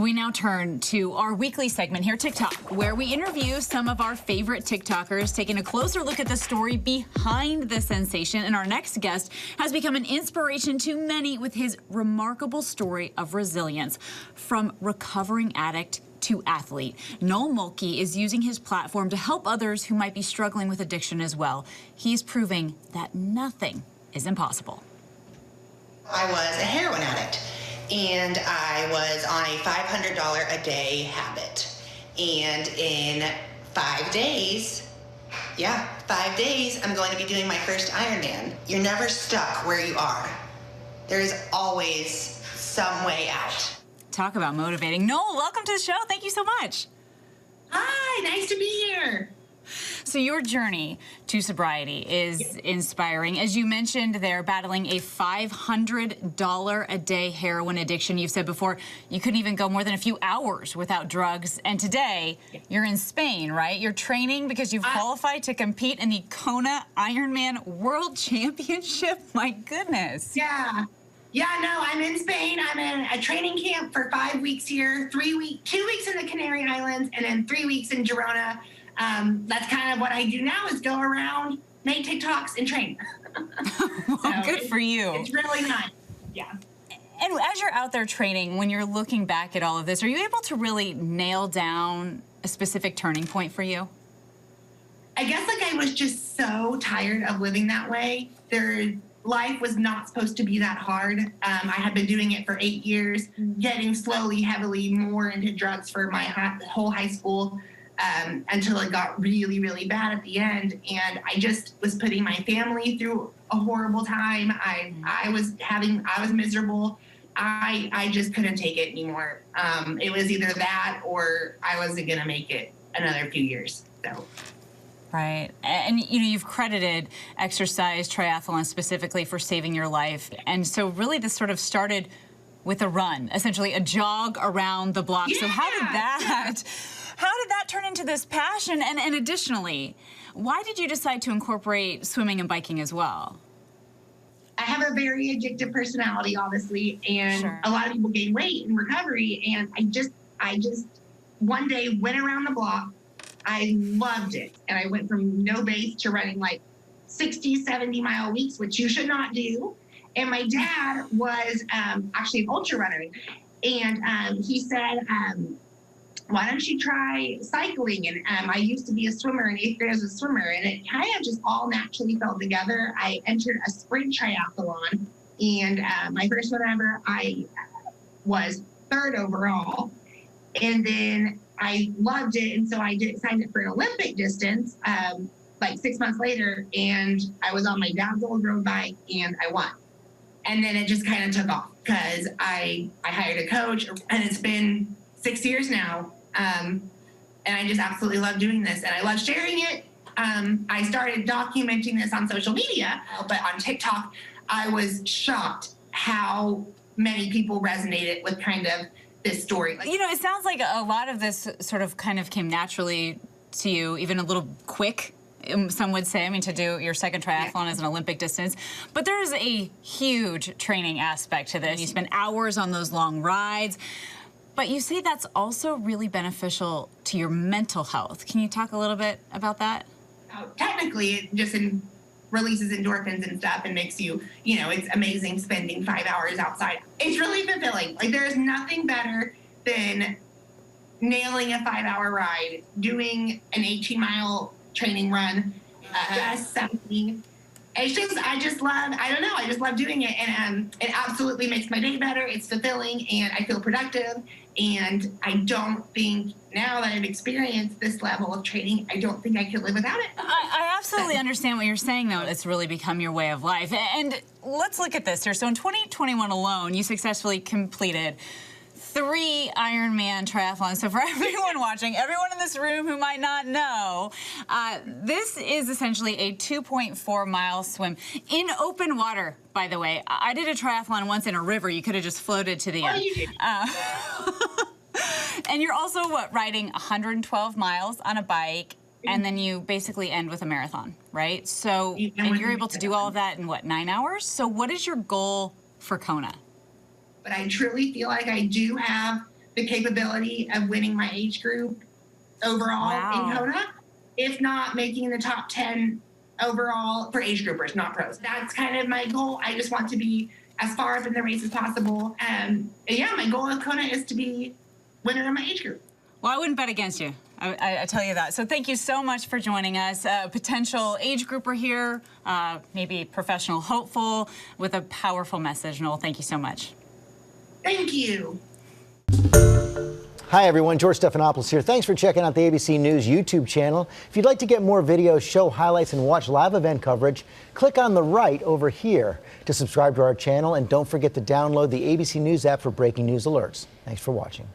We now turn to our weekly segment here, Tik Talk, where we interview some of our favorite TikTokers, taking a closer look at the story behind the sensation. And our next guest has become an inspiration to many with his remarkable story of resilience. From recovering addict to athlete, Noel Mulkey is using his platform to help others who might be struggling with addiction as well. He's proving that nothing is impossible. I was a heroin addict, and I was on a $500 a day habit. And in 5 days, 5 days, I'm going to be doing my first Ironman. You're never stuck where you are. There's always some way out. Talk about motivating. Noel, welcome to the show. Thank you so much. Hi, nice to be here. So your journey to sobriety is inspiring. As you mentioned, they're battling a $500 a day heroin addiction. You've said before you couldn't even go more than a few hours without drugs. And today, you're in Spain, right? You're training because you've qualified to compete in the Kayna Ironman World Championship. My goodness. Yeah, no, I'm in Spain. I'm in a training camp for 5 weeks here, 2 weeks in the Canary Islands, and then 3 weeks in Girona. That's kind of what I do now, is go around, make TikToks, and train. Well, good for you. It's really nice. Yeah. And as you're out there training, when you're looking back at all of this, are you able to really nail down a specific turning point for you? I guess I was just so tired of living that way. Life was not supposed to be that hard. I had been doing it for 8 years, getting slowly, heavily more into drugs for my whole high school. Until it got really, really bad at the end. And I just was putting my family through a horrible time. I was miserable. I just couldn't take it anymore. It was either that or I wasn't gonna make it another few years, so. Right. And, you know, you've credited exercise, triathlon specifically for saving your life. And so really this sort of started with a run, essentially a jog around the block. Yeah. So how did that turn into this passion? And additionally, why did you decide to incorporate swimming and biking as well? I have a very addictive personality, obviously, and Sure. a lot of people gain weight in recovery. And I just one day went around the block. I loved it. And I went from no base to running like 60, 70-mile weeks, which you should not do. And my dad was actually an ultra runner. And he said, why don't you try cycling? And I used to be a swimmer. In 8th grade, I was a swimmer. And it kind of just all naturally fell together. I entered a sprint triathlon. And my first one ever, I was 3rd overall. And then I loved it. And so I signed up for an Olympic distance like 6 months later. And I was on my dad's old road bike and I won. And then it just kind of took off because I hired a coach, and it's been 6 years now. And I just absolutely love doing this, and I love sharing it. I started documenting this on social media, but on TikTok, I was shocked how many people resonated with kind of this story. You know, it sounds like a lot of this sort of kind of came naturally to you, even a little quick, some would say, I mean, to do your second triathlon as an Olympic distance. But there is a huge training aspect to this. You spend hours on those long rides. But you say that's also really beneficial to your mental health. Can you talk a little bit about that? Technically, it just releases endorphins and stuff and makes you, it's amazing spending 5 hours outside. It's really fulfilling. Like, there's nothing better than nailing a 5-hour ride, doing an 18-mile training run, just something. It's just, I just love doing it. And it absolutely makes my day better. It's fulfilling and I feel productive. And I don't think, now that I've experienced this level of training, I don't think I could live without it. I absolutely understand what you're saying, though. It's really become your way of life. And let's look at this here. So in 2021 alone, you successfully completed 3 Ironman triathlons. So for everyone watching, everyone in this room who might not know, this is essentially a 2.4-mile swim in open water, by the way. I did a triathlon once in a river. You could have just floated to the end. You did. And you're also, riding 112 miles on a bike, and then you basically end with a marathon, right? So, and you're able to do all of that in, 9 hours? So what is your goal for Kayna? But I truly feel like I do have the capability of winning my age group overall in Kona, if not making the top 10 overall for age groupers, not pros. That's kind of my goal. I just want to be as far up in the race as possible. And yeah, my goal of Kona is to be winner in my age group. Well, I wouldn't bet against you. I tell you that. So thank you so much for joining us. Potential age grouper here, maybe professional hopeful with a powerful message. Noel, thank you so much. Thank you. Hi everyone, George Stephanopoulos here. Thanks for checking out the ABC News YouTube channel. If you'd like to get more videos, show highlights, and watch live event coverage, click on the right over here to subscribe to our channel, and don't forget to download the ABC News app for breaking news alerts. Thanks for watching.